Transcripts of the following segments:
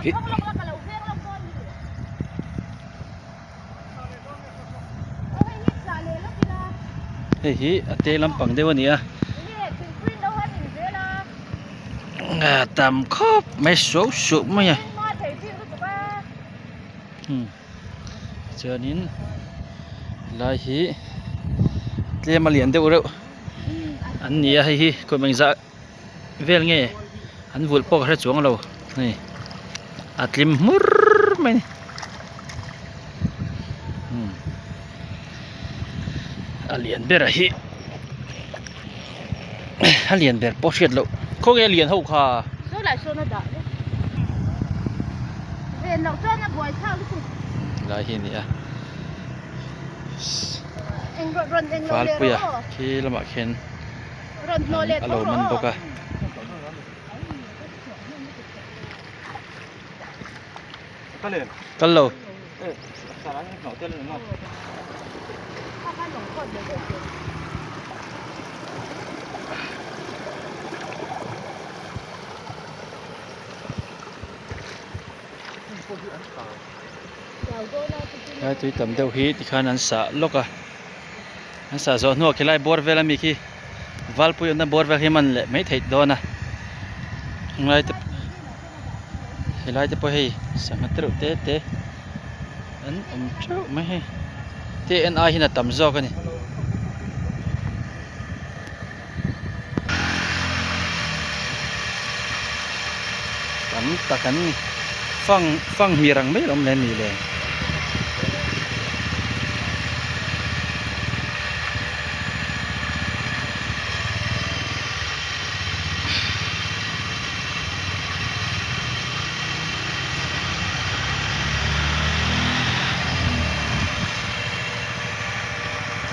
เฮ้ยเตะลำปังได้วันนี้ตามครบไม่สูงสุดมั้ยเจอนินลายฮีเตะมาเลียนเดี๋ยวเราอันนี้ให้ฮีคนมันจะเวลไงอันวุ่นปอกให้จวงเรานี่อัดลิมมุร์ไหมอันเลียนเบรฮีอันเลียนเบรปอกเช็ดเราเขาแกเลียนเขาค่ะ说来说那的เลียนเราจ้านะบ่อยข้าวที่ลายฮีนี่อ่ะฟาลปุยที่ละมาเข็นอารมณ์มันปกะกันโลไอ้ตัวต่ำเดียวฮีที่ขานันสะลกอะนันสะโซนัวขี้ไล่บอร์เวลามีขี้วาลปุยอันนั้นบอร์เวลให้มันเละไม่ถิดโดนนะไล่ตัวขี้ไล่ตัวให้สังกัดตัวเตะอันเจ้าไม่ให้เตะอันอาหินะต่ำโซกันนี่ต่ำตะกันฟังมีรังไม่ลมเลยนี่เลย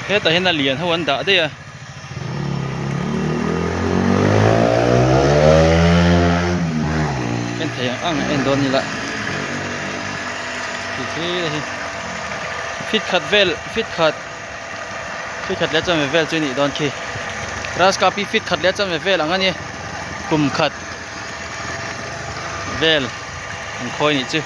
เฮ้แต่เห็นน่ะเหรียญเท่าวันด่าได้อะเป็นเถียงอ่างเอ็นโดนนี่ละฟิตขัดเวลฟิตขัดแล้วจะไม่เวลจุนี่โดนขี้รัสกาปีฟิตขัดแล้วจะไม่เวลอันนี้กลุ่มขัดเวลอันคอยนี่จื้อ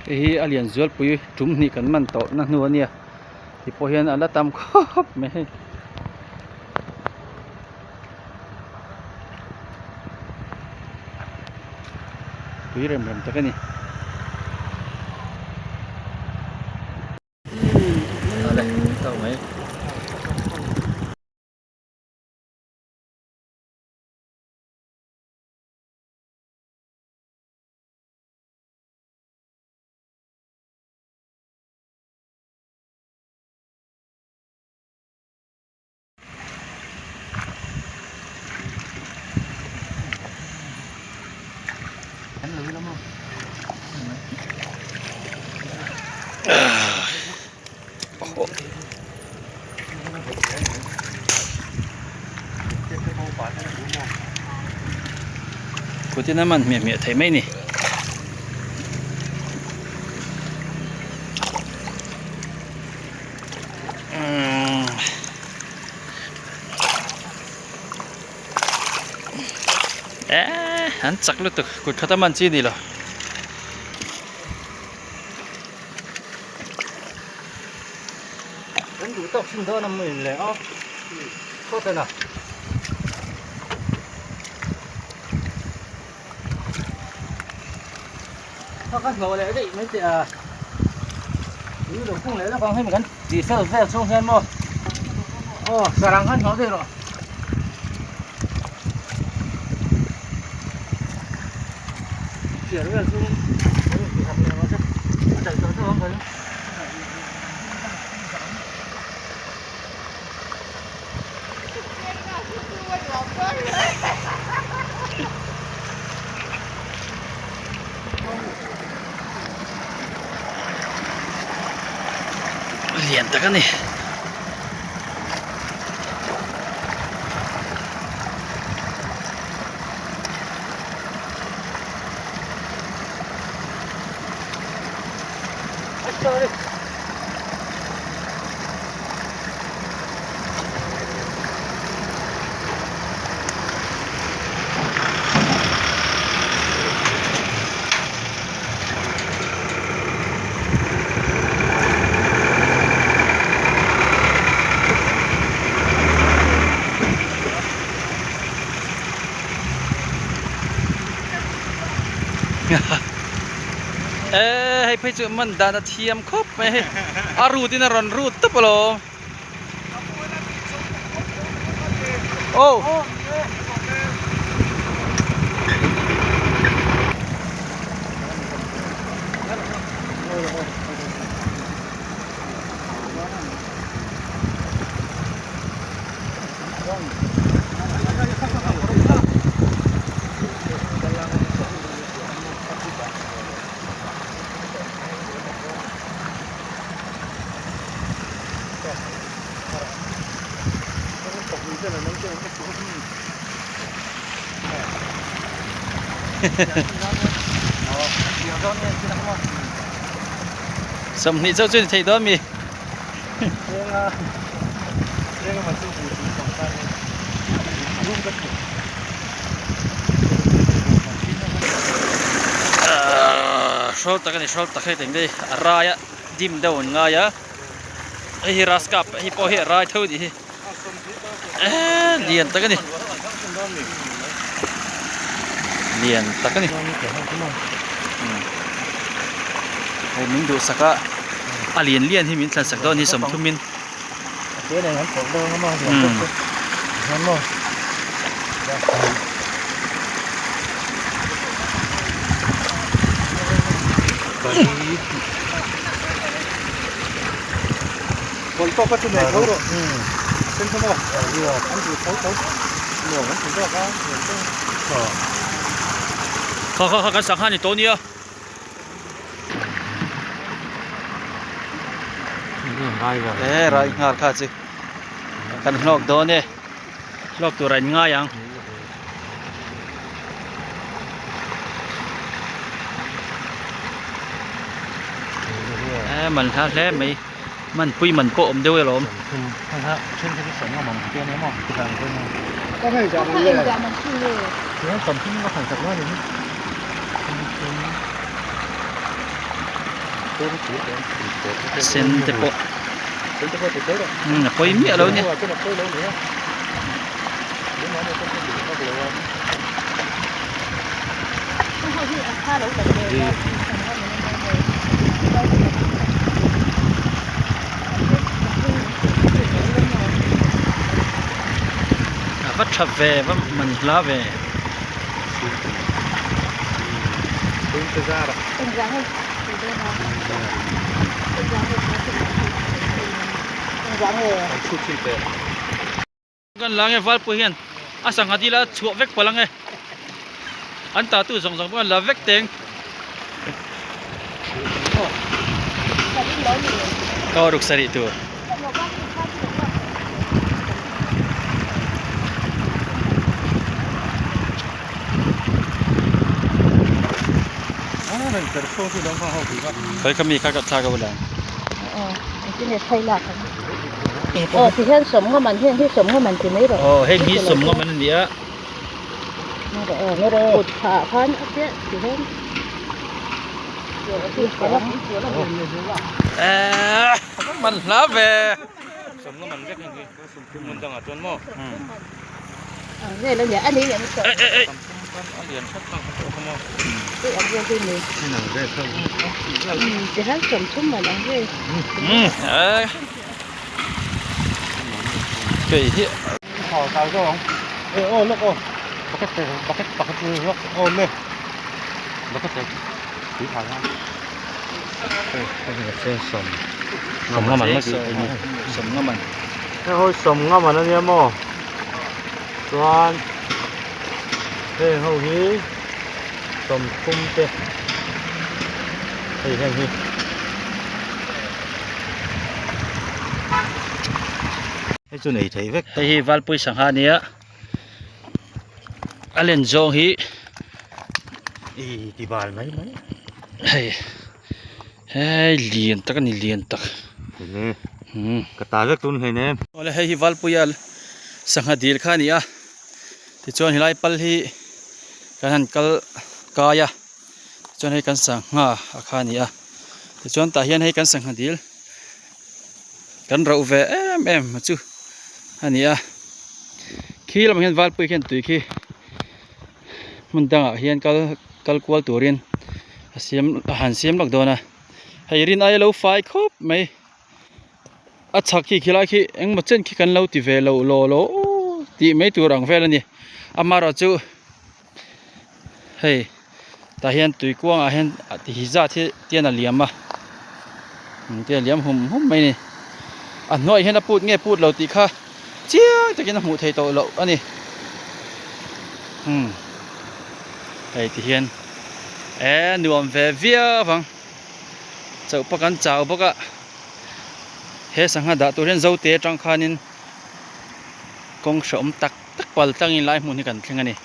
เอเลียนจวลปุยจุ่มนี่กันมันโตนั่นนัวเนี่ยที่พอเห็นอันละตามครบไม่ปุยเริ่มตะกันนี่อะไรเต่าไหมกูที่นั่นมันเมียไทยไหมนี่หันจักรเลยตุกกุดขัตมันจีนี่หรอฉันดูตกชิ้นเท่านั้นมือเลยอ๋อโคตรน่ะ他看我来这没得啊，有点空来了，帮他们看几色在冲线不？哦，啥人看好这了？写这个冲，这往回。脸的กันนี่ให้ไปจุมันดาเทียมครบไปอารูตินารอนรูตปโลโอ้สมนี่เจ้าจุดไทยตัวมีชอบตะกันชอบตะให้ถึงได้รายะดิมดาวง่ายะไอ้รัสกับไอ้พอเฮรายเท่าดีเลียนตะกันนี่เลียนตะกันนี่โอ้มินดูสักอะเลียนเลียนที่มินสักดอนนี่สมทุมินเจ๊เนี่ยงั้นผมเดินเข้ามางั้นมั้งคนตกก็จะเหนื่อยเขาหรอกเป็นชั่วโมงอันนี้เขาเหนื่อยมันถึงก็เขาเหนื่อยก็เขากันสักห้านี่ตัวนี้อ่ะไรง่ายค่ะสิกันลอกโดนเนี่ยลอกตัวไรง่ายยังมันท่าแท้ไหมมันปุ้ยมันโปมด้วยหรอฮะเช่นที่สมมติเตี้ยนี่มั้งคือทางคนก็ไม่จะมันเลยมันคือเลยเดี๋ยวสมที่นี่ก็ขันสักว่าอย่างนี้เซนเตโปปุ้ยมีอะไรเนี่ยวัดทับเวว่ามันลาเวกันลังไงฟัลปุยเห็นอาสังหาดีละชัวเวกพลังไงอันตาตู้สองกันละเวกเต็งก็รุกสริตัวเคยก็มีข้ากับชากับบุญที่เนี่ยไทยหลักที่เห็นสมก็มันที่สมก็มันที่ไม่หรอกเห็นที่สมก็มันเนี้ยนี่เลยขุดขาพันเจ๊ที่เห็นมันลาเวสมก็มันก็คือมันต้องจนหม้อเนี่ยแล้วเนี่ยอันนี้เนี่ย เหรียญชัดมากครับผม cái ông vô đi này นี่หนังได้เข้า thì hắn sầm xuống mà đang đi เฮ้ยเหี้ย ขอเตาเจ้าของโอ้ลูกโอ้บักเก็ตลูกโอ้เลยบักเก็ตสีขาวนะเป็นเส้นสม สมงามันสมงามัน ถ้าเขาสมงามันนั่นเนี่ยมั้งส่วนเฮ้ยเขาฮีสมคุ้มเต้เฮ้ยฮีให้จุนไอ้ไทยเวก เฮ้ยวัลปุยสังหาเนี่ยอเลนโจงฮี อีที่บ้านไหม เฮ้ยเฮ้ยเลียนตักนี่เลียนตัก นี่กระตาเวกตุนให้เนี่ย โอ้เลยเฮ้ยวัลปุยอัลสังหาดีลข้านี่อ่ะที่จวนฮิไลปัลฮีกันหันกัลกายะจวนให้กันสังหาข้านี่อ่ะที่จวนตาเฮียนให้กันสังหาดีลกันเราเวมาจูอันนี้อ่ะขี้เราเห็นวัลปุยเห็นตุยขี้มันดังอ่ะเฮียนกัลกวลตัวเรียนเสียมอาหารเสียมหลักโดนนะให้รินไอเราไฟครบไหมอัดชักขี้ไล่ขี้เอ็งมาเช่นขี้กันเราตีเวเราโลตีไม่ตัวรังเวลนี่อามาเราจูเฮ้ยแต่เห็นตุยกวางเห็นที่หิจาที่เตียนเหลี่ยมอ่ะเตียนเหลี่ยมหุ่มไม่นี่อันน้อยเห็นพูดเงี้ยพูดเราตีข้าเจี๊ยจะกินหูไทยโตเราอันนี้ไอ้ที่เห็นนวมเวียฟังเจ้าปกันเจ้าปกะเฮสังหดาตัวเรียนเจ้าเตะจังคานินกงสมตักปัลตั้งอินไลมุนกันทั้งนี้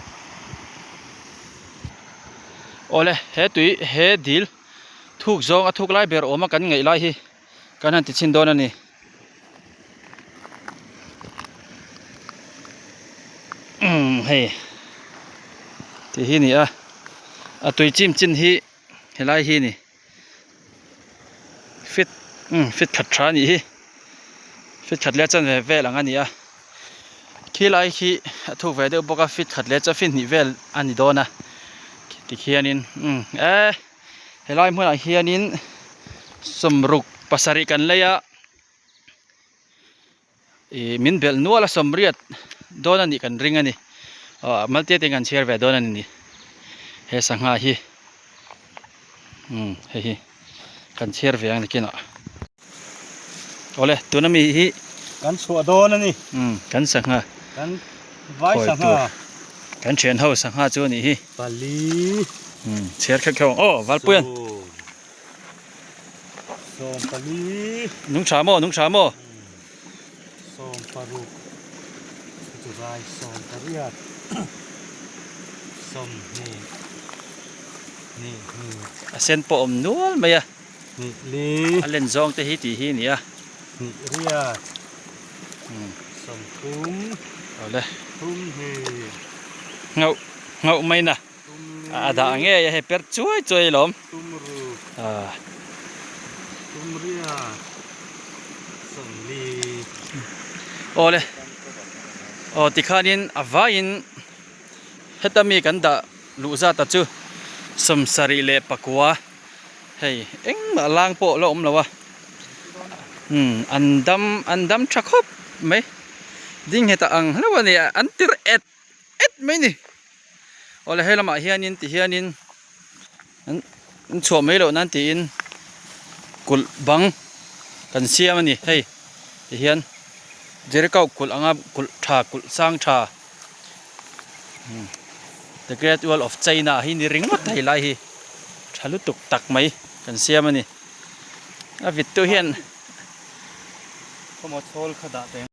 โอ้เลยเฮตุยเฮดิลทุกจงทุกไลเบอร์โอมากันไงไลฮีกันนั่นติดชินโดนนี่เฮ้ที่ที่นี่ตุยจิ้มจินฮีเฮไลฮีนี่ฟิตขัดช้านี่ฟิตขัดเลี้ยจันเวลหลังอันนี้ขี้ไลขี้ทุกเวเดอร์บอกว่าฟิตขัดเลี้ยจะฟิตนี่เวลอันนี้โดนนะที่เฮียนินเฮไลเมื่อเฮียนินสมรุกภาษาริกันเลยมินเบลนัวละสมเรียดโดนอันนี้กันริงอันนี้มัลเตียติกันเชียร์เวโดนอันนี้เฮสังหาฮีเฮ้กันเชียร์เวียงนี่กินโอ้เลยตัวนั้นมีฮีกันชัวโดนนี่กันสังหากันไว้สังหากันเชียร์เฮาสังหาตัวนี้ฮีปาลีเชียร์แค่โอ้วัลปุยนส่งปาลีนุ่งชาโมส่งปารุจุไรส่งปาริยัดส่งนี่เส้นปมนัวไหมนี่ลีเล่นซองแต่ฮีตีฮีนี่นี่เรียส่งทุ่มเอาเลยทุ่มเฮเงาไม่นะด่างเงี้ยอย่าให้เป็ดช่วยหลอมทุ่มรูทุ่มเรียส่งลีโอ้เลยโอ้ติคานินอวายินเฮตามีกันดาลูซาตาจูสมสรีเลปกัวเฮ้ยเอ็งมาล้างโปะแล้วแล้ววะอันดำชักคบไหมดิ้งเฮตาอังแล้ววันนี้อันติรเอ็ดไหมนี่โอ้เลยให้ละมาเฮียนินติเฮียนินอันชัวไม่หรอกนั่นตีนกุลบังกันเสียมันนี่เฮ้ยติเฮียนเจริญก้าวกุลอ่างกุลชากุลสร้างชาThe Great Wall of China ฮินริงวัดไทยไลฮีชาลุตุกตักไหมกันเสียมันนี่วิตตัวเฮียนขโมยโซลขดาเต็ง